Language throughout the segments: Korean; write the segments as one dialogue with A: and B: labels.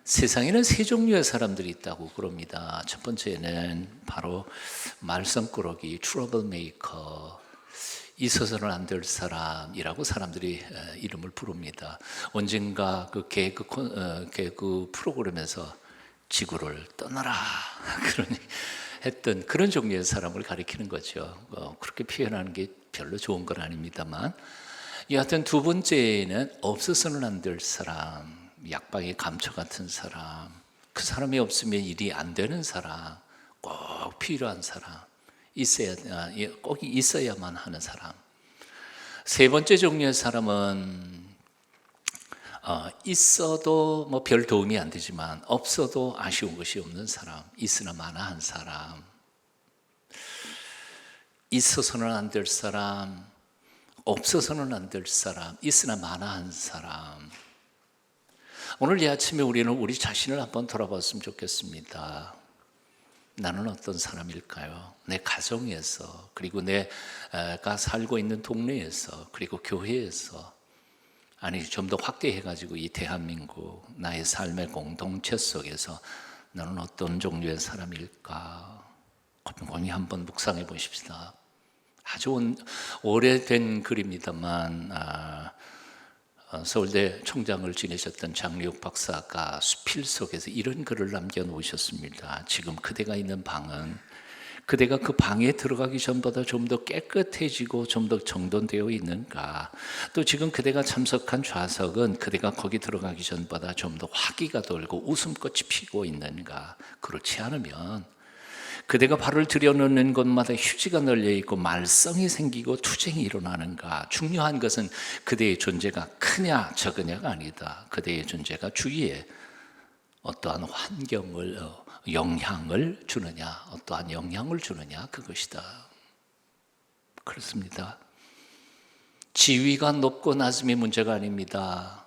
A: 세상에는 세 종류의 사람들이 있다고 그럽니다. 첫 번째는 바로 말썽꾸러기, 트러블 메이커, 있어서는 안 될 사람이라고 사람들이 이름을 부릅니다. 언젠가 그 개그 프로그램에서 지구를 떠나라 그러니 했던 그런 종류의 사람을 가리키는 거죠. 그렇게 표현하는 게 별로 좋은 건 아닙니다만, 여하튼 두 번째는 없어서는 안 될 사람, 약방의 감초 같은 사람, 그 사람이 없으면 일이 안 되는 사람, 꼭 필요한 사람, 꼭 있어야만 하는 사람. 세 번째 종류의 사람은 있어도 뭐 별 도움이 안 되지만 없어도 아쉬운 것이 없는 사람, 있으나 마나한 사람, 있어서는 안 될 사람, 없어서는 안 될 사람, 있으나 마나한 사람. 오늘 이 아침에 우리는 우리 자신을 한번 돌아봤으면 좋겠습니다. 나는 어떤 사람일까요? 내 가정에서, 그리고 내가 살고 있는 동네에서, 그리고 교회에서, 아니 좀 더 확대해가지고 이 대한민국 나의 삶의 공동체 속에서 나는 어떤 종류의 사람일까? 곰곰이 한번 묵상해 보십시다. 아주 오래된 글입니다만 서울대 총장을 지내셨던 장리욱 박사가 수필 속에서 이런 글을 남겨놓으셨습니다. 지금 그대가 있는 방은 그대가 그 방에 들어가기 전보다 좀 더 깨끗해지고 좀 더 정돈되어 있는가? 또 지금 그대가 참석한 좌석은 그대가 거기 들어가기 전보다 좀 더 화기가 돌고 웃음꽃이 피고 있는가? 그렇지 않으면 그대가 발을 들여놓는 곳마다 휴지가 널려있고 말썽이 생기고 투쟁이 일어나는가? 중요한 것은 그대의 존재가 크냐 적으냐가 아니다. 그대의 존재가 주위에 어떠한 환경을 영향을 주느냐, 어떠한 영향을 주느냐, 그것이다. 그렇습니다. 지위가 높고 낮음이 문제가 아닙니다.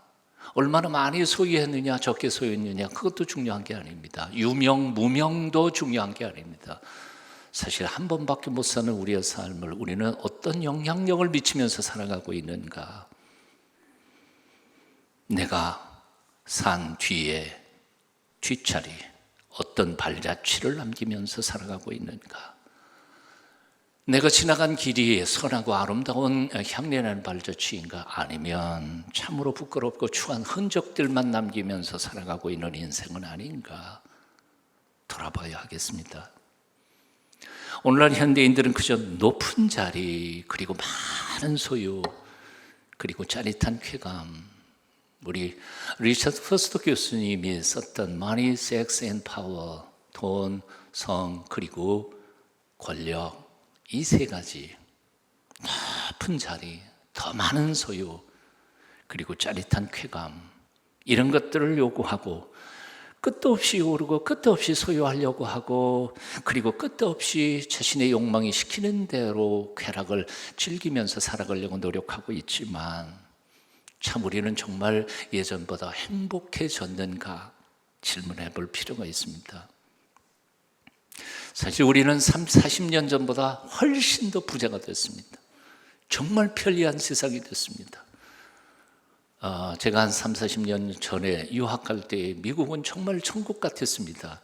A: 얼마나 많이 소유했느냐, 적게 소유했느냐, 그것도 중요한 게 아닙니다. 유명, 무명도 중요한 게 아닙니다. 사실 한 번밖에 못 사는 우리의 삶을 우리는 어떤 영향력을 미치면서 살아가고 있는가? 내가 산 뒤에 뒷자리, 어떤 발자취를 남기면서 살아가고 있는가? 내가 지나간 길이 선하고 아름다운 향내나는 발자취인가? 아니면 참으로 부끄럽고 추한 흔적들만 남기면서 살아가고 있는 인생은 아닌가? 돌아봐야 하겠습니다. 오늘날 현대인들은 그저 높은 자리, 그리고 많은 소유, 그리고 짜릿한 쾌감, 우리 리처드 퍼스터 교수님이 썼던 Money, Sex and Power, 돈, 성, 그리고 권력, 이 세 가지, 높은 자리, 더 많은 소유, 그리고 짜릿한 쾌감, 이런 것들을 요구하고 끝도 없이 오르고 끝도 없이 소유하려고 하고, 그리고 끝도 없이 자신의 욕망이 시키는 대로 쾌락을 즐기면서 살아가려고 노력하고 있지만, 참 우리는 정말 예전보다 행복해졌는가 질문해 볼 필요가 있습니다. 사실 우리는 40년 전보다 훨씬 더 부자가 됐습니다. 정말 편리한 세상이 됐습니다. 제가 한 40년 전에 유학 갈 때 미국은 정말 천국 같았습니다.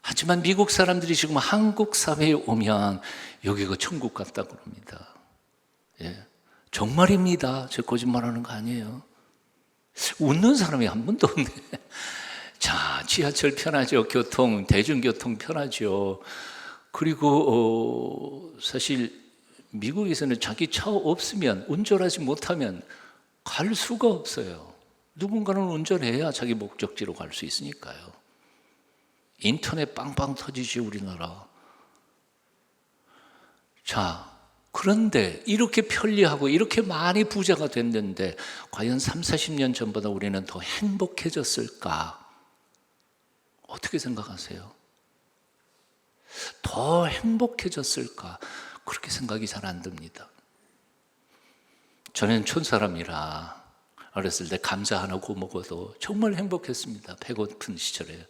A: 하지만 미국 사람들이 지금 한국 사회에 오면 여기가 천국 같다고 그럽니다. 예. 정말입니다. 저 거짓말하는 거 아니에요. 웃는 사람이 한 번도 없네. 자, 지하철 편하죠. 대중교통 편하죠. 그리고 사실 미국에서는 자기 차 없으면, 운전하지 못하면 갈 수가 없어요. 누군가는 운전해야 자기 목적지로 갈 수 있으니까요. 인터넷 빵빵 터지지 우리나라. 자, 그런데 이렇게 편리하고 이렇게 많이 부자가 됐는데 과연 30-40년 전보다 우리는 더 행복해졌을까? 어떻게 생각하세요? 더 행복해졌을까? 그렇게 생각이 잘 안 듭니다. 저는 촌사람이라 어렸을 때 감자 하나 구워 먹어도 정말 행복했습니다. 배고픈 시절에.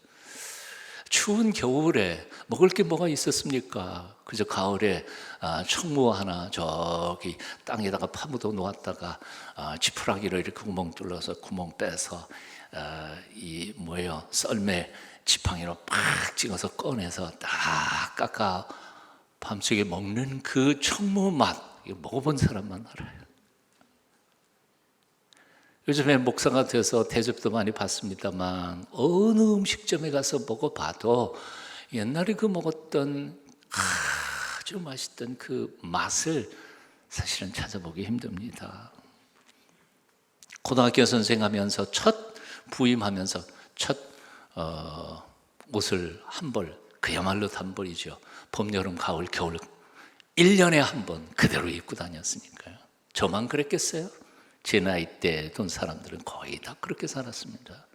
A: 추운 겨울에 먹을 게 뭐가 있었습니까? 그저 가을에 청무 하나 저기 땅에다가 파묻어 놓았다가 지푸라기로 이렇게 구멍 뚫어서 구멍 빼서 뭐예요? 썰매 지팡이로 팍 찍어서 꺼내서 딱 깎아 밤속에 먹는 그 청무 맛, 이거 먹어본 사람만 알아요. 요즘에 목사가 돼서 대접도 많이 받습니다만 어느 음식점에 가서 먹어봐도 옛날에 그 먹었던 아주 맛있던 그 맛을 사실은 찾아보기 힘듭니다. 고등학교 선생하면서 첫 부임하면서 첫 옷을 한 벌, 그야말로 단벌이죠. 봄, 여름, 가을, 겨울 1년에 한 번 그대로 입고 다녔으니까요. 저만 그랬겠어요? 제 나이 때 돈 사람들은 거의 다 그렇게 살았습니다.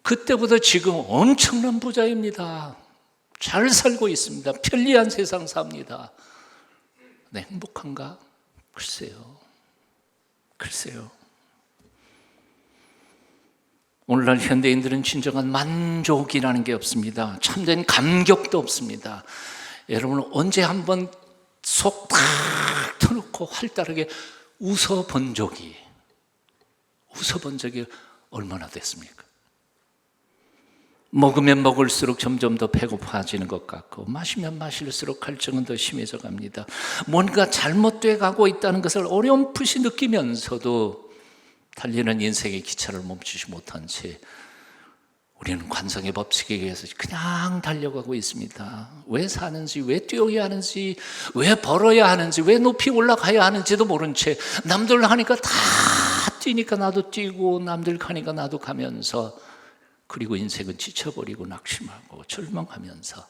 A: 그때보다 지금 엄청난 부자입니다. 잘 살고 있습니다. 편리한 세상 삽니다. 네, 행복한가? 글쎄요. 오늘날 현대인들은 진정한 만족이라는 게 없습니다. 참된 감격도 없습니다. 여러분 언제 한번 속 탁 터놓고 활달하게 웃어본 적이 얼마나 됐습니까? 먹으면 먹을수록 점점 더 배고파지는 것 같고 마시면 마실수록 갈증은 더 심해져 갑니다. 뭔가 잘못돼 가고 있다는 것을 어렴풋이 느끼면서도 달리는 인생의 기차를 멈추지 못한 채 우리는 관성의 법칙에 의해서 그냥 달려가고 있습니다. 왜 사는지, 왜 뛰어야 하는지, 왜 벌어야 하는지, 왜 높이 올라가야 하는지도 모른 채 남들 하니까 다 뛰니까 나도 뛰고 남들 가니까 나도 가면서, 그리고 인생은 지쳐버리고 낙심하고 절망하면서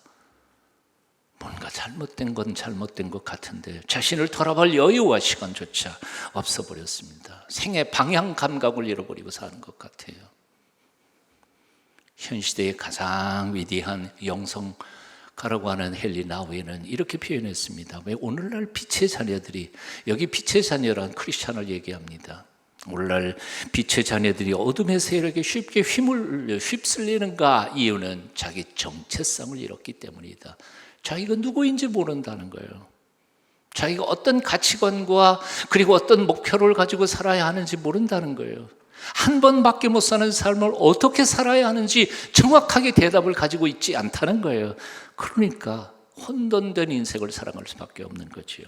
A: 뭔가 잘못된 건 잘못된 것 같은데 자신을 돌아볼 여유와 시간조차 없어버렸습니다. 생의 방향 감각을 잃어버리고 사는 것 같아요. 현 시대의 가장 위대한 영성가라고 하는 헨리 나우에는 이렇게 표현했습니다. 왜 오늘날 빛의 자녀들이, 여기 빛의 자녀란 크리스찬을 얘기합니다. 오늘날 빛의 자녀들이 어둠의 세력에 쉽게 휩쓸리는가? 이유는 자기 정체성을 잃었기 때문이다. 자기가 누구인지 모른다는 거예요. 자기가 어떤 가치관과 그리고 어떤 목표를 가지고 살아야 하는지 모른다는 거예요. 한 번밖에 못 사는 삶을 어떻게 살아야 하는지 정확하게 대답을 가지고 있지 않다는 거예요. 그러니까 혼돈된 인생을 살아갈 수밖에 없는 거지요.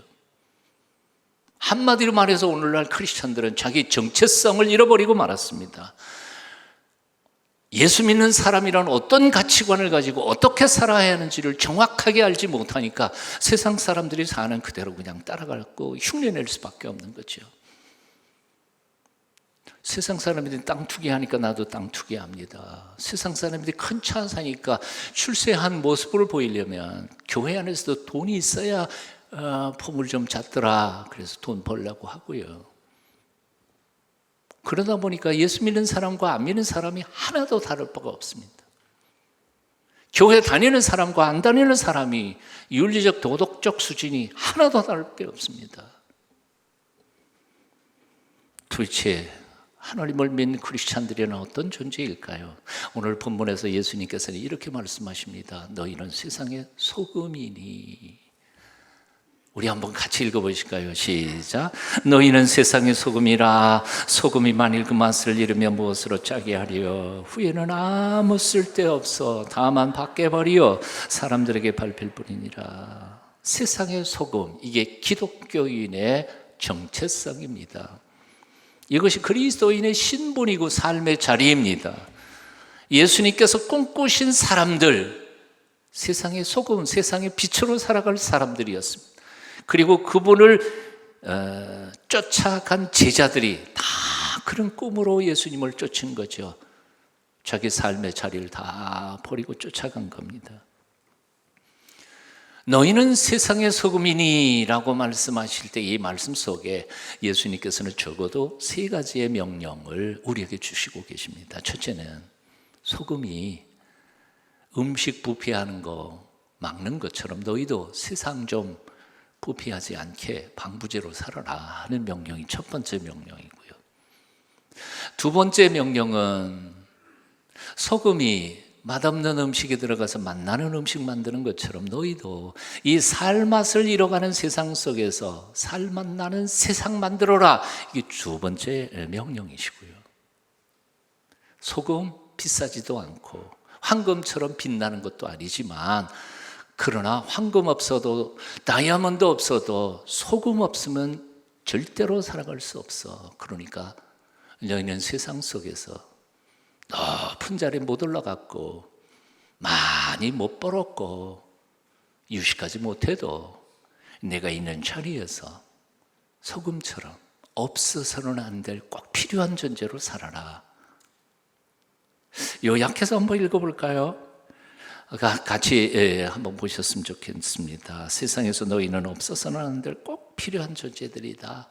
A: 한마디로 말해서 오늘날 크리스천들은 자기 정체성을 잃어버리고 말았습니다. 예수 믿는 사람이란 어떤 가치관을 가지고 어떻게 살아야 하는지를 정확하게 알지 못하니까 세상 사람들이 사는 그대로 그냥 따라가고 흉내낼 수밖에 없는 거죠. 세상 사람들이 땅 투기하니까 나도 땅 투기합니다. 세상 사람들이 큰 차 사니까 출세한 모습을 보이려면 교회 안에서도 돈이 있어야 폼을 좀 잡더라. 그래서 돈 벌려고 하고요. 그러다 보니까 예수 믿는 사람과 안 믿는 사람이 하나도 다를 바가 없습니다. 교회 다니는 사람과 안 다니는 사람이 윤리적 도덕적 수준이 하나도 다를 게 없습니다. 도대체 하나님을 믿는 크리스찬들이란 어떤 존재일까요? 오늘 본문에서 예수님께서는 이렇게 말씀하십니다. 너희는 세상의 소금이니. 우리 한번 같이 읽어보실까요? 시작. 너희는 세상의 소금이라. 소금이 만일 그 맛을 잃으면 무엇으로 짜게 하리요? 후에는 아무 쓸데없어 다만 밖에 버리어 사람들에게 밟힐 뿐이니라. 세상의 소금, 이게 기독교인의 정체성입니다. 이것이 그리스도인의 신분이고 삶의 자리입니다. 예수님께서 꿈꾸신 사람들, 세상의 소금, 세상의 빛으로 살아갈 사람들이었습니다. 그리고 그분을 쫓아간 제자들이 다 그런 꿈으로 예수님을 쫓은 거죠. 자기 삶의 자리를 다 버리고 쫓아간 겁니다. 너희는 세상의 소금이니 라고 말씀하실 때 이 말씀 속에 예수님께서는 적어도 3가지의 명령을 우리에게 주시고 계십니다. 첫째는 소금이 음식 부패하는 거 막는 것처럼 너희도 세상 좀 부패하지 않게 방부제로 살아라 하는 명령이 첫 번째 명령이고요. 두 번째 명령은 소금이 맛없는 음식에 들어가서 맛나는 음식 만드는 것처럼 너희도 이 살맛을 잃어가는 세상 속에서 살맛 나는 세상 만들어라. 이게 두 번째 명령이시고요. 소금, 비싸지도 않고 황금처럼 빛나는 것도 아니지만, 그러나 황금 없어도 다이아몬드 없어도 소금 없으면 절대로 살아갈 수 없어. 그러니까 너희는 세상 속에서 높은 자리에 못 올라갔고 많이 못 벌었고 유식하지 못해도 내가 있는 자리에서 소금처럼 없어서는 안 될 꼭 필요한 존재로 살아라. 요약해서 한번 읽어볼까요? 같이 한번 보셨으면 좋겠습니다. 세상에서 너희는 없어서는 안 될 꼭 필요한 존재들이다.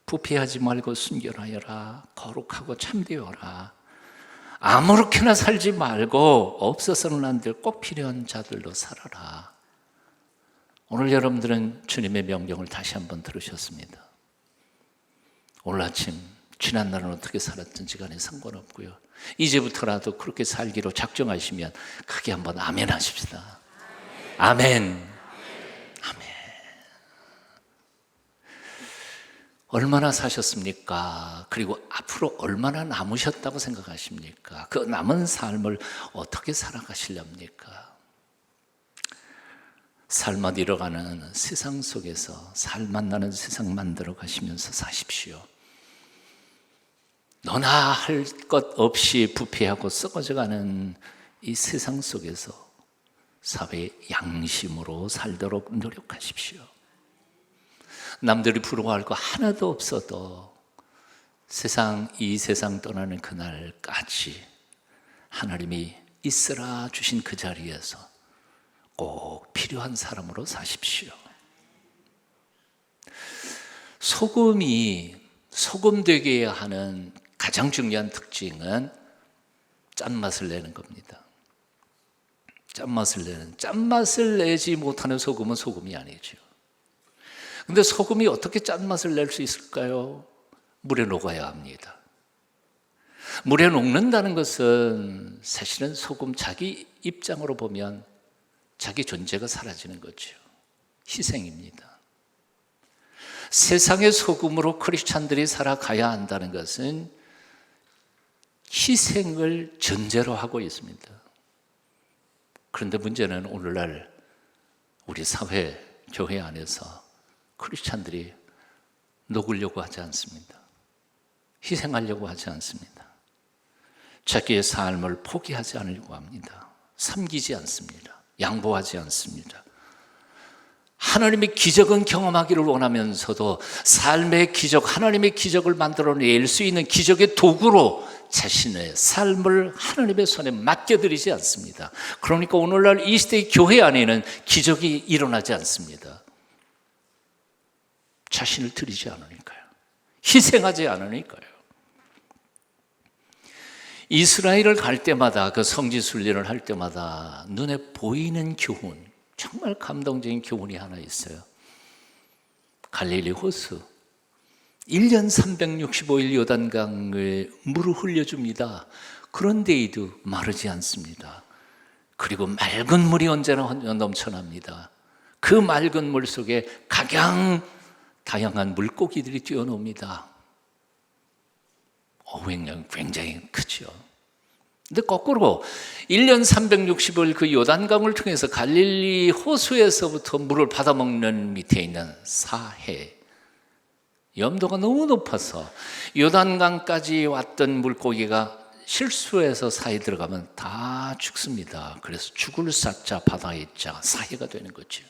A: 부패하지 말고 순결하여라. 거룩하고 참되어라. 아무렇게나 살지 말고 없어서는 안 될 꼭 필요한 자들로 살아라. 오늘 여러분들은 주님의 명령을 다시 한번 들으셨습니다. 오늘 아침 지난날은 어떻게 살았든지 간에 상관없고요, 이제부터라도 그렇게 살기로 작정하시면 크게 한번 아멘 하십시다. 아멘. 아멘. 얼마나 사셨습니까? 그리고 앞으로 얼마나 남으셨다고 생각하십니까? 그 남은 삶을 어떻게 살아가시렵니까? 삶만 잃어가는 세상 속에서 살 만나는 세상 만들어 가시면서 사십시오. 너나 할 것 없이 부패하고 썩어져가는 이 세상 속에서 사회의 양심으로 살도록 노력하십시오. 남들이 부러워할 거 하나도 없어도 이 세상 떠나는 그날까지 하나님이 있으라 주신 그 자리에서 꼭 필요한 사람으로 사십시오. 소금이 소금되게 하는 가장 중요한 특징은 짠맛을 내는 겁니다. 짠맛을 내지 못하는 소금은 소금이 아니죠. 근데 소금이 어떻게 짠맛을 낼 수 있을까요? 물에 녹아야 합니다. 물에 녹는다는 것은 사실은 소금 자기 입장으로 보면 자기 존재가 사라지는 거죠. 희생입니다. 세상의 소금으로 크리스찬들이 살아가야 한다는 것은 희생을 전제로 하고 있습니다. 그런데 문제는 오늘날 우리 사회, 교회 안에서 크리스찬들이 녹으려고 하지 않습니다. 희생하려고 하지 않습니다. 자기의 삶을 포기하지 않으려고 합니다. 섬기지 않습니다. 양보하지 않습니다. 하나님의 기적은 경험하기를 원하면서도 삶의 기적, 하나님의 기적을 만들어낼 수 있는 기적의 도구로 자신의 삶을 하나님의 손에 맡겨드리지 않습니다. 그러니까 오늘날 이 시대의 교회 안에는 기적이 일어나지 않습니다. 자신을 드리지 않으니까요. 희생하지 않으니까요. 이스라엘을 갈 때마다, 그 성지 순례를 할 때마다 눈에 보이는 교훈, 정말 감동적인 교훈이 하나 있어요. 갈릴리 호수, 1년 365일 요단강을 물을 흘려줍니다. 그런데에도 마르지 않습니다. 그리고 맑은 물이 언제나 넘쳐납니다. 그 맑은 물 속에 다양한 물고기들이 뛰어놉니다. 어획량이 굉장히 크죠. 근데 거꾸로 1년 365일 그 요단강을 통해서 갈릴리 호수에서부터 물을 받아먹는 밑에 있는 사해, 염도가 너무 높아서 요단강까지 왔던 물고기가 실수해서 사해 들어가면 다 죽습니다. 그래서 죽을 사자 바다의 자 사해가 되는 거죠.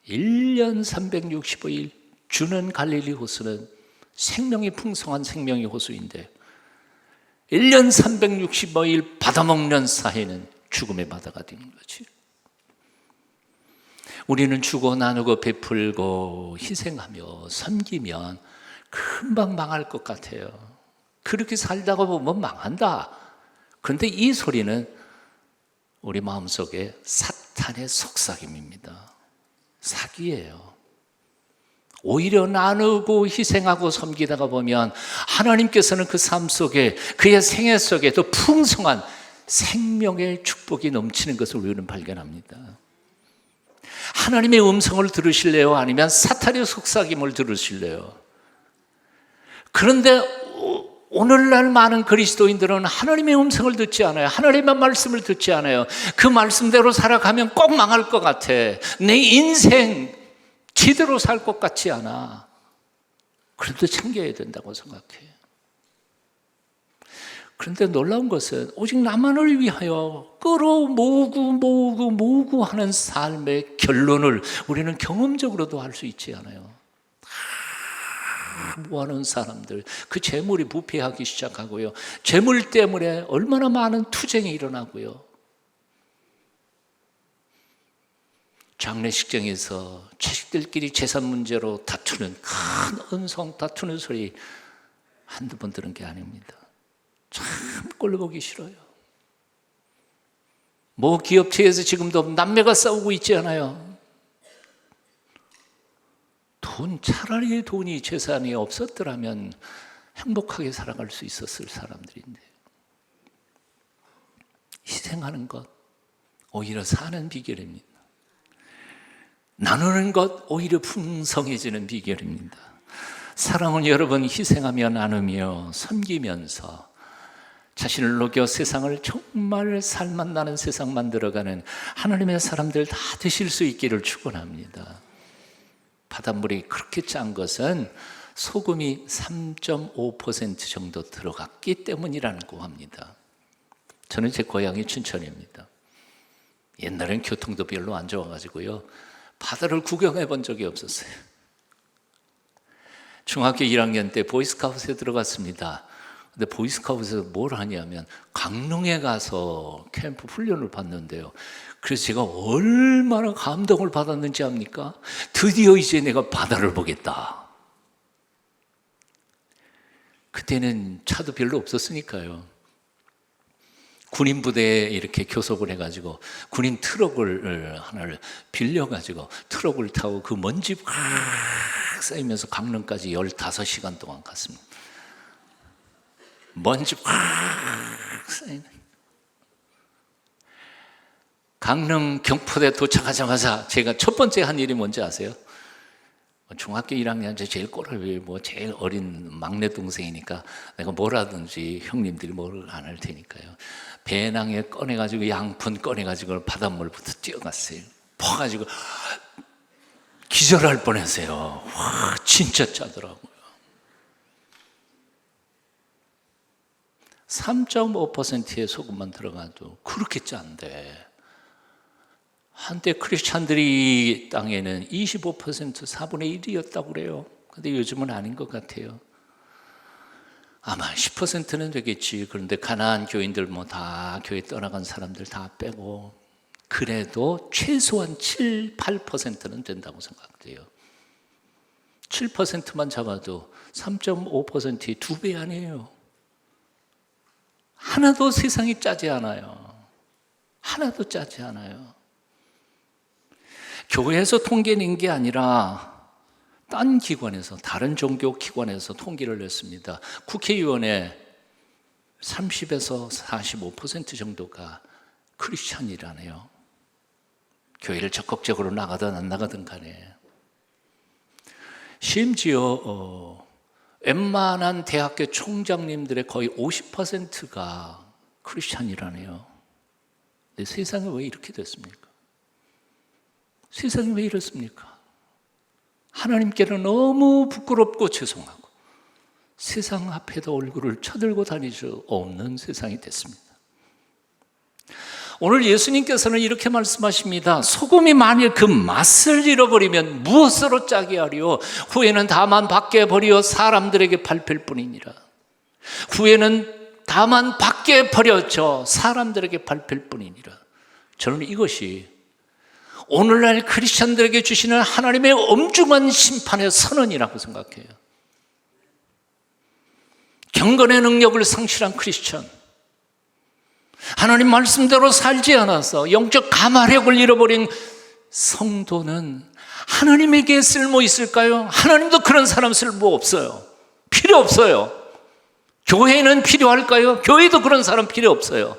A: 1년 365일 주는 갈릴리 호수는 생명이 풍성한 생명의 호수인데 1년 365일 받아먹는 사해는 죽음의 바다가 되는 거지. 우리는 주고 나누고 베풀고 희생하며 섬기면 금방 망할 것 같아요. 그렇게 살다가 보면 망한다. 그런데 이 소리는 우리 마음속에 사탄의 속삭임입니다. 사기예요. 오히려 나누고 희생하고 섬기다가 보면 하나님께서는 그 삶 속에, 그의 생애 속에 더 풍성한 생명의 축복이 넘치는 것을 우리는 발견합니다. 하나님의 음성을 들으실래요? 아니면 사탄의 속삭임을 들으실래요? 그런데 오늘날 많은 그리스도인들은 하나님의 음성을 듣지 않아요. 하나님의 말씀을 듣지 않아요. 그 말씀대로 살아가면 꼭 망할 것 같아. 내 인생 제대로 살 것 같지 않아. 그래도 챙겨야 된다고 생각해. 그런데 놀라운 것은 오직 나만을 위하여 끌어모으고 하는 삶의 결론을 우리는 경험적으로도 알 수 있지 않아요. 모아놓은 사람들, 그 재물이 부패하기 시작하고요. 재물 때문에 얼마나 많은 투쟁이 일어나고요. 장례식장에서 자식들끼리 재산 문제로 다투는, 큰 언성 다투는 소리 한두 번 들은 게 아닙니다. 참 꼴로 보기 싫어요. 뭐 기업체에서 지금도 남매가 싸우고 있지 않아요. 차라리 돈이 재산이 없었더라면 행복하게 살아갈 수 있었을 사람들인데, 희생하는 것 오히려 사는 비결입니다. 나누는 것 오히려 풍성해지는 비결입니다. 사랑은 여러분, 희생하며 나누며 섬기면서 자신을 녹여 세상을 정말 살맛 나는 세상 만들어가는 하나님의 사람들 다 되실 수 있기를 축원합니다. 바닷물이 그렇게 짠 것은 소금이 3.5% 정도 들어갔기 때문이라고 합니다. 저는 제 고향이 춘천입니다. 옛날엔 교통도 별로 안 좋아가지고요, 바다를 구경해 본 적이 없었어요. 중학교 1학년 때 보이스카우트에 들어갔습니다. 근데 보이스카우트에서 뭘 하냐면 강릉에 가서 캠프 훈련을 받는데요. 그래서 제가 얼마나 감동을 받았는지 압니까? 드디어 이제 내가 바다를 보겠다. 그때는 차도 별로 없었으니까요. 군인 부대에 이렇게 교섭을 해가지고 군인 트럭을 하나를 빌려가지고 트럭을 타고 그 먼지 팍 쌓이면서 강릉까지 15시간 동안 갔습니다. 먼지 팍 쌓이는. 강릉 경포대 도착하자마자 제가 첫 번째 한 일이 뭔지 아세요? 중학교 1학년 제일 꼬라비, 제일 어린 막내 동생이니까 내가 뭐라든지 형님들이 뭘 안 할 테니까요. 배낭에 꺼내가지고 양푼 꺼내가지고 바닷물부터 뛰어갔어요. 퍼가지고 기절할 뻔했어요. 와, 진짜 짜더라고요. 3.5%의 소금만 들어가도 그렇게 짠데, 한때 크리스찬들이 땅에는 25% 4분의 1이었다고 그래요. 근데 요즘은 아닌 것 같아요. 아마 10%는 되겠지. 그런데 가나안 교인들 다 교회 떠나간 사람들 다 빼고 그래도 최소한 7, 8%는 된다고 생각돼요. 7%만 잡아도 3.5%의 2배 아니에요. 하나도 세상이 짜지 않아요. 하나도 짜지 않아요. 교회에서 통계 낸 게 아니라 딴 기관에서, 다른 종교 기관에서 통계를 냈습니다. 국회의원의 30에서 45% 정도가 크리스찬이라네요. 교회를 적극적으로 나가든 안 나가든 간에. 심지어 웬만한 대학교 총장님들의 거의 50%가 크리스찬이라네요. 근데 세상이 왜 이렇게 됐습니까? 세상이 왜 이렇습니까? 하나님께는 너무 부끄럽고 죄송하고 세상 앞에도 얼굴을 쳐들고 다닐 수 없는 세상이 됐습니다. 오늘 예수님께서는 이렇게 말씀하십니다. 소금이 만일 그 맛을 잃어버리면 무엇으로 짜게 하리요? 후에는 다만 밖에 버려 사람들에게 밟힐 뿐이니라. 후에는 다만 밖에 버려져 사람들에게 밟힐 뿐이니라. 저는 이것이 오늘날 크리스천들에게 주시는 하나님의 엄중한 심판의 선언이라고 생각해요. 경건의 능력을 상실한 크리스천, 하나님 말씀대로 살지 않아서 영적 가마력을 잃어버린 성도는 하나님에게 쓸모 있을까요? 하나님도 그런 사람 쓸모 없어요. 필요 없어요. 교회는 필요할까요? 교회도 그런 사람 필요 없어요.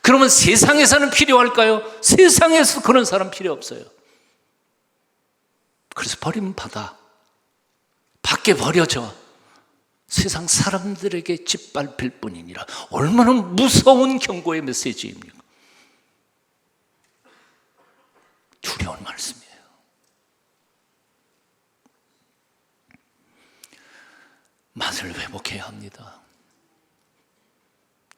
A: 그러면 세상에서는 필요할까요? 세상에서 그런 사람 필요 없어요. 그래서 버리면 받아. 밖에 버려져. 세상 사람들에게 짓밟힐 뿐이니라. 얼마나 무서운 경고의 메시지입니까? 두려운 말씀이에요. 맛을 회복해야 합니다.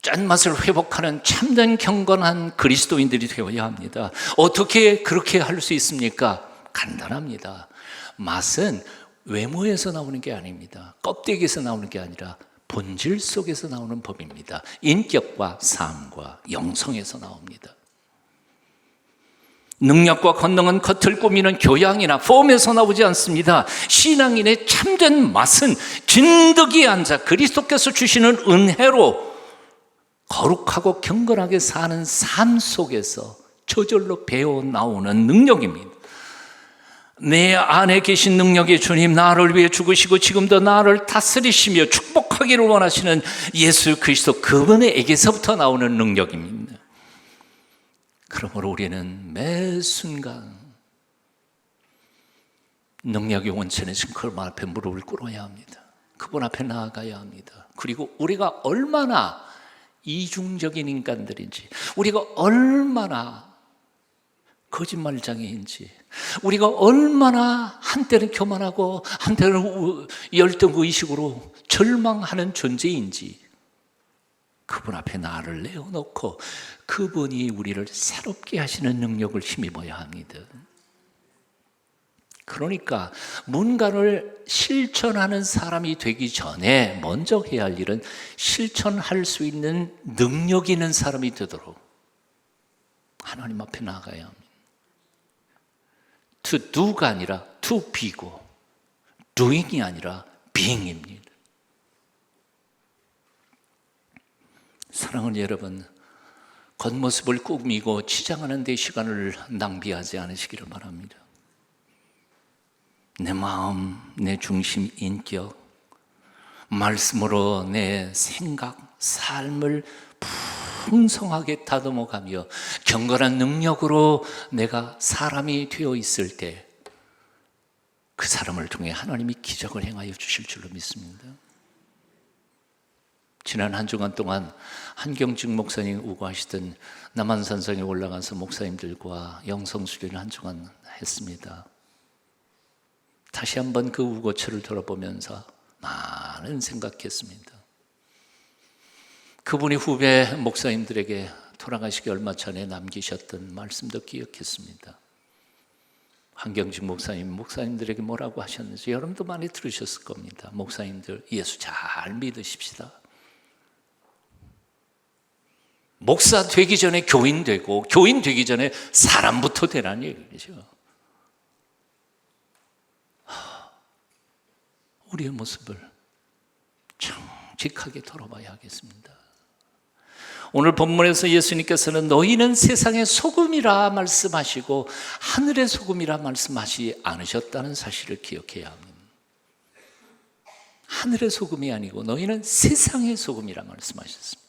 A: 짠맛을 회복하는 참된 경건한 그리스도인들이 되어야 합니다. 어떻게 그렇게 할 수 있습니까? 간단합니다. 맛은 외모에서 나오는 게 아닙니다. 껍데기에서 나오는 게 아니라 본질 속에서 나오는 법입니다. 인격과 삶과 영성에서 나옵니다. 능력과 권능은 겉을 꾸미는 교양이나 폼에서 나오지 않습니다. 신앙인의 참된 맛은 진득이 앉아 그리스도께서 주시는 은혜로 거룩하고 경건하게 사는 삶 속에서 저절로 배워 나오는 능력입니다. 내 안에 계신 능력의 주님, 나를 위해 죽으시고 지금도 나를 다스리시며 축복하기를 원하시는 예수 그리스도 그분에게서부터 나오는 능력입니다. 그러므로 우리는 매 순간 능력의 원천이신 그분 앞에 무릎을 꿇어야 합니다. 그분 앞에 나아가야 합니다. 그리고 우리가 얼마나 이중적인 인간들인지, 우리가 얼마나 거짓말장애인지, 우리가 얼마나 한때는 교만하고 한때는 열등의식으로 절망하는 존재인지 그분 앞에 나를 내어놓고 그분이 우리를 새롭게 하시는 능력을 힘입어야 합니다. 그러니까 뭔가를 실천하는 사람이 되기 전에 먼저 해야 할 일은 실천할 수 있는 능력 있는 사람이 되도록 하나님 앞에 나아가야 합니다. To do가 아니라 to be고 doing이 아니라 being입니다. 사랑하는 여러분, 겉모습을 꾸미고 치장하는 데 시간을 낭비하지 않으시기를 바랍니다. 내 마음, 내 중심, 인격, 말씀으로 내 생각, 삶을 풍성하게 다듬어가며 경건한 능력으로 내가 사람이 되어 있을 때 그 사람을 통해 하나님이 기적을 행하여 주실 줄로 믿습니다. 지난 한 주간 동안 한경직 목사님 우고하시던 남한산성에 올라가서 목사님들과 영성수련을 한 주간 했습니다. 다시 한번 그 우고처를 돌아보면서 많은 생각했습니다. 그분이 후배 목사님들에게 돌아가시기 얼마 전에 남기셨던 말씀도 기억했습니다. 한경직 목사님들에게 뭐라고 하셨는지 여러분도 많이 들으셨을 겁니다. 목사님들, 예수 잘 믿으십시다. 목사 되기 전에 교인 되고, 교인 되기 전에 사람부터 되라는 얘기죠. 우리의 모습을 정직하게 돌아봐야 하겠습니다. 오늘 본문에서 예수님께서는 너희는 세상의 소금이라 말씀하시고 하늘의 소금이라 말씀하시지 않으셨다는 사실을 기억해야 합니다. 하늘의 소금이 아니고 너희는 세상의 소금이라 말씀하셨습니다.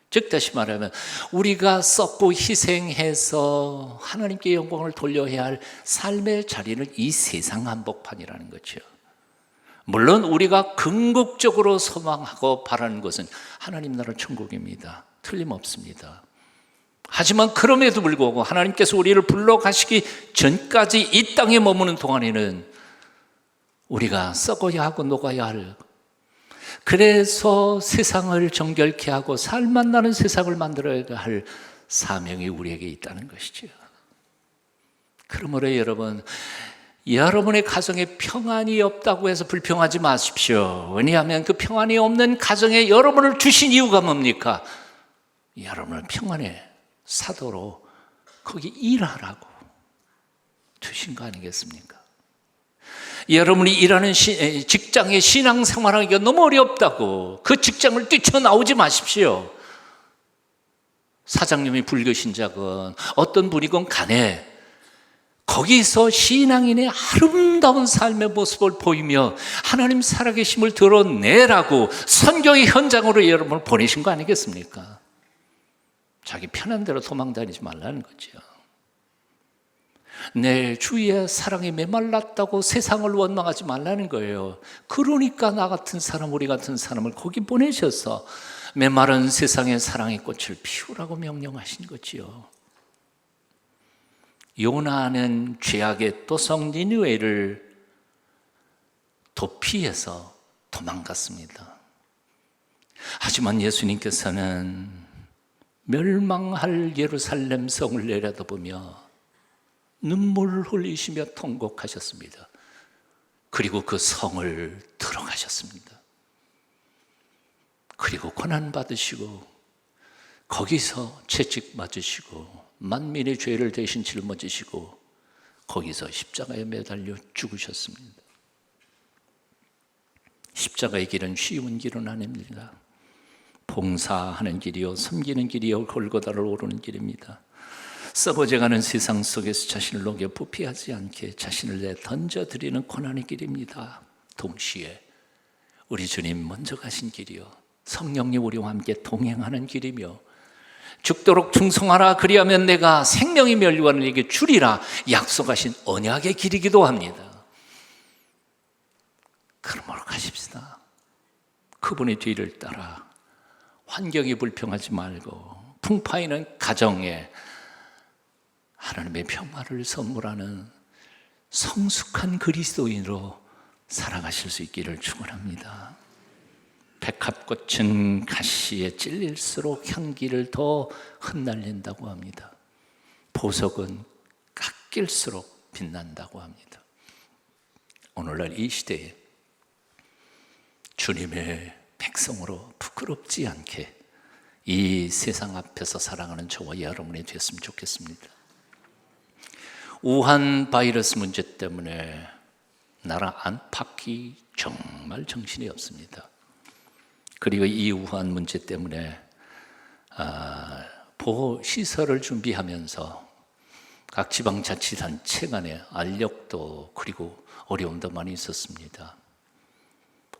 A: 즉 다시 말하면 우리가 썩고 희생해서 하나님께 영광을 돌려야 할 삶의 자리는 이 세상 한복판이라는 거죠. 물론 우리가 궁극적으로 소망하고 바라는 것은 하나님 나라 천국입니다. 틀림없습니다. 하지만 그럼에도 불구하고 하나님께서 우리를 불러가시기 전까지 이 땅에 머무는 동안에는 우리가 썩어야 하고 녹아야 할, 그래서 세상을 정결케 하고 살맛 나는 세상을 만들어야 할 사명이 우리에게 있다는 것이죠. 그러므로 여러분의 가정에 평안이 없다고 해서 불평하지 마십시오. 왜냐하면 그 평안이 없는 가정에 여러분을 주신 이유가 뭡니까? 여러분을 평안의 사도로 거기 일하라고 주신 거 아니겠습니까? 여러분이 일하는 직장의 신앙생활하기가 너무 어렵다고 그 직장을 뛰쳐나오지 마십시오. 사장님이 불교신자건 어떤 분이건 간에 거기서 신앙인의 아름다운 삶의 모습을 보이며 하나님 살아계심을 드러내라고 선교의 현장으로 여러분을 보내신 거 아니겠습니까? 자기 편한 대로 도망다니지 말라는 거죠. 내 주위에 사랑이 메말랐다고 세상을 원망하지 말라는 거예요. 그러니까 나 같은 사람, 우리 같은 사람을 거기 보내셔서 메마른 세상에 사랑의 꽃을 피우라고 명령하신 거지요. 요나는 죄악의 토성 니느웨를 도피해서 도망갔습니다. 하지만 예수님께서는 멸망할 예루살렘 성을 내려다보며 눈물을 흘리시며 통곡하셨습니다. 그리고 그 성을 들어가셨습니다. 그리고 고난받으시고 거기서 채찍 맞으시고 만민의 죄를 대신 짊어지시고 거기서 십자가에 매달려 죽으셨습니다. 십자가의 길은 쉬운 길은 아닙니다. 봉사하는 길이요, 섬기는 길이요, 골고다를 오르는 길입니다. 썩어져가는 세상 속에서 자신을 녹여 부패하지 않게 자신을 내 던져드리는 고난의 길입니다. 동시에 우리 주님 먼저 가신 길이요, 성령님 우리와 함께 동행하는 길이며 죽도록 충성하라 그리하면 내가 생명의 멸류관을 내게 주리라 약속하신 언약의 길이기도 합니다. 그러므로 가십시다. 그분의 뒤를 따라 환경이 불평하지 말고 풍파이는 가정에 하나님의 평화를 선물하는 성숙한 그리스도인으로 살아가실 수 있기를 축원합니다. 백합꽃은 가시에 찔릴수록 향기를 더 흩날린다고 합니다. 보석은 깎일수록 빛난다고 합니다. 오늘날 이 시대에 주님의 백성으로 부끄럽지 않게 이 세상 앞에서 살아가는 저와 여러분이 됐으면 좋겠습니다. 우한 바이러스 문제 때문에 나라 안팎이 정말 정신이 없습니다. 그리고 이 우한 문제 때문에 보호시설을 준비하면서 각 지방자치단체 간의 알력도 그리고 어려움도 많이 있었습니다.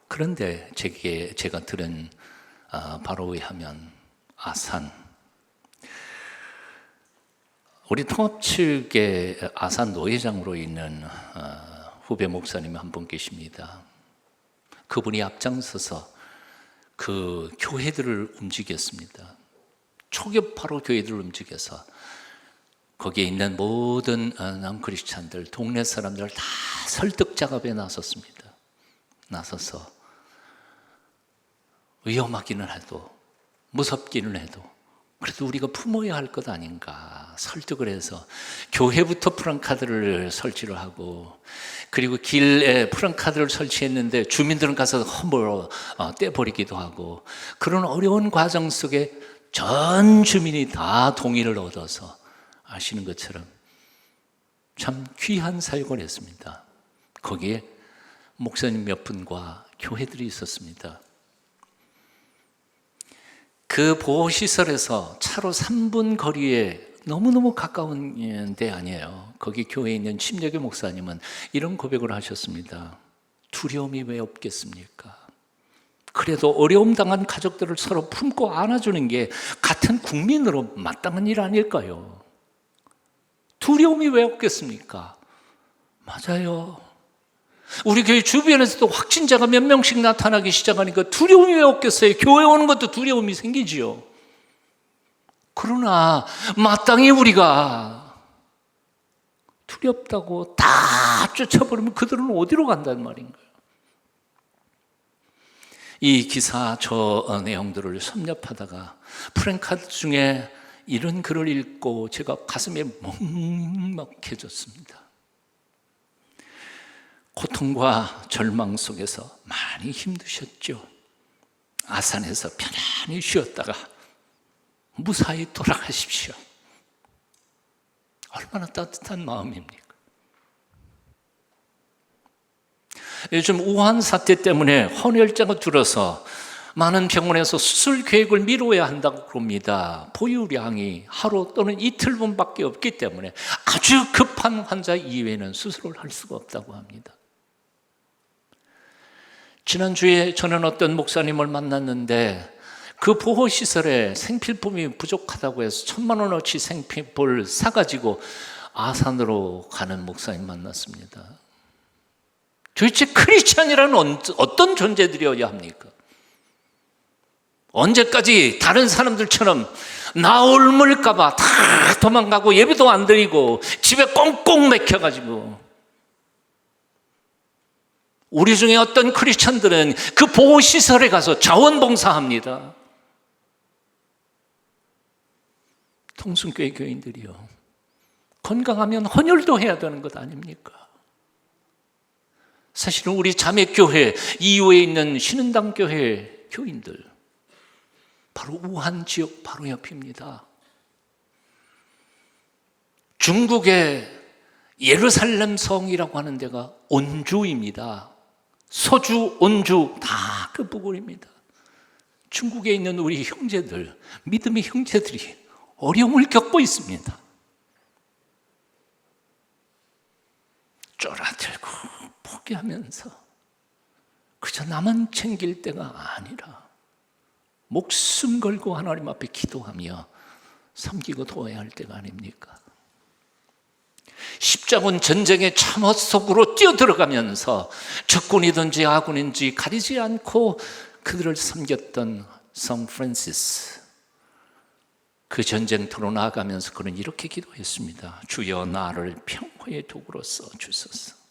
A: 그런데 제가 들은 바로에 하면 아산, 우리 통합 측의 아산 노회장으로 있는 후배 목사님이 한 분 계십니다. 그분이 앞장서서 그 교회들을 움직였습니다. 초격파로 교회들을 움직여서 거기에 있는 모든 남크리스찬들, 동네 사람들을 다 설득 작업에 나섰습니다. 나서서 위험하기는 해도 무섭기는 해도 그래도 우리가 품어야 할 것 아닌가 설득을 해서 교회부터 프랑카드를 설치를 하고, 그리고 길에 프랑카드를 설치했는데 주민들은 가서 험으로 떼버리기도 하고, 그런 어려운 과정 속에 전 주민이 다 동의를 얻어서 아시는 것처럼 참 귀한 사역을 했습니다. 거기에 목사님 몇 분과 교회들이 있었습니다. 그 보호시설에서 차로 3분 거리에 너무너무 가까운 데 아니에요. 거기 교회에 있는 침례교 목사님은 이런 고백을 하셨습니다. 두려움이 왜 없겠습니까? 그래도 어려움 당한 가족들을 서로 품고 안아주는 게 같은 국민으로 마땅한 일 아닐까요? 두려움이 왜 없겠습니까? 맞아요. 우리 교회 주변에서도 확진자가 몇 명씩 나타나기 시작하니까 두려움이 왜 없겠어요? 교회 오는 것도 두려움이 생기지요. 그러나 마땅히 우리가 두렵다고 다 쫓아버리면 그들은 어디로 간단 말인가요? 이 기사 저 내용들을 섭렵하다가 프랭카드 중에 이런 글을 읽고 제가 가슴에 먹먹해졌습니다. 고통과 절망 속에서 많이 힘드셨죠. 아산에서 편안히 쉬었다가 무사히 돌아가십시오. 얼마나 따뜻한 마음입니까? 요즘 우한 사태 때문에 헌혈자가 줄어서 많은 병원에서 수술 계획을 미뤄야 한다고 그럽니다. 보유량이 하루 또는 이틀분밖에 없기 때문에 아주 급한 환자 이외에는 수술을 할 수가 없다고 합니다. 지난주에 저는 어떤 목사님을 만났는데 그 보호시설에 생필품이 부족하다고 해서 1,000만 원어치 생필품을 사가지고 아산으로 가는 목사님 만났습니다. 도대체 크리스찬이라는 어떤 존재들이어야 합니까? 언제까지 다른 사람들처럼 나 옮을까 봐 다 도망가고 예배도 안 드리고 집에 꽁꽁 맥혀가지고. 우리 중에 어떤 크리스찬들은 그 보호시설에 가서 자원봉사합니다. 통순교회 교인들이요, 건강하면 헌혈도 해야 되는 것 아닙니까? 사실은 우리 자매교회 이후에 있는 신은당 교회 교인들, 바로 우한 지역 바로 옆입니다. 중국의 예루살렘 성이라고 하는 데가 온주입니다. 소주, 온주 다 그 부근입니다. 중국에 있는 우리 형제들, 믿음의 형제들이 어려움을 겪고 있습니다. 쫄아들고 포기하면서 그저 나만 챙길 때가 아니라 목숨 걸고 하나님 앞에 기도하며 섬기고 도와야 할 때가 아닙니까? 십자군 전쟁의 참호 속으로 뛰어들어가면서 적군이든지 아군인지 가리지 않고 그들을 섬겼던 성 프란시스, 그 전쟁터로 나아가면서 그는 이렇게 기도했습니다. 주여 나를 평화의 도구로 써주소서.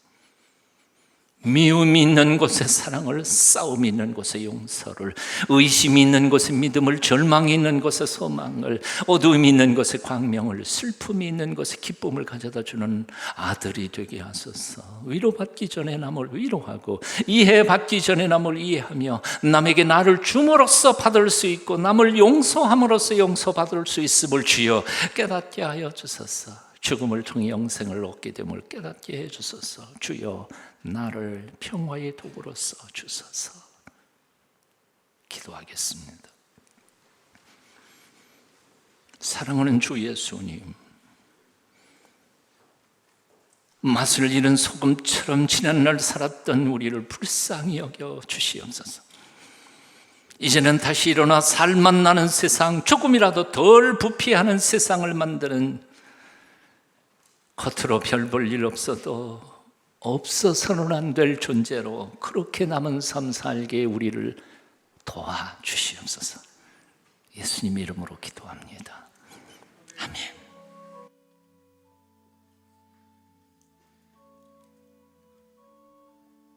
A: 미움이 있는 곳에 사랑을, 싸움이 있는 곳에 용서를, 의심이 있는 곳에 믿음을, 절망이 있는 곳에 소망을, 어두움이 있는 곳에 광명을, 슬픔이 있는 곳에 기쁨을 가져다 주는 아들이 되게 하소서. 위로받기 전에 남을 위로하고 이해받기 전에 남을 이해하며 남에게 나를 줌으로써 받을 수 있고 남을 용서함으로써 용서받을 수 있음을 주여 깨닫게 하여 주소서. 죽음을 통해 영생을 얻게 됨을 깨닫게 해 주소서. 주여 나를 평화의 도구로 써주소서. 기도하겠습니다. 사랑하는 주 예수님, 맛을 잃은 소금처럼 지난날 살았던 우리를 불쌍히 여겨 주시옵소서. 이제는 다시 일어나 살맛 나는 세상, 조금이라도 덜 부패하는 세상을 만드는, 겉으로 별 볼 일 없어도 없어서는 안 될 존재로 그렇게 남은 삶 살게 우리를 도와주시옵소서. 예수님 이름으로 기도합니다.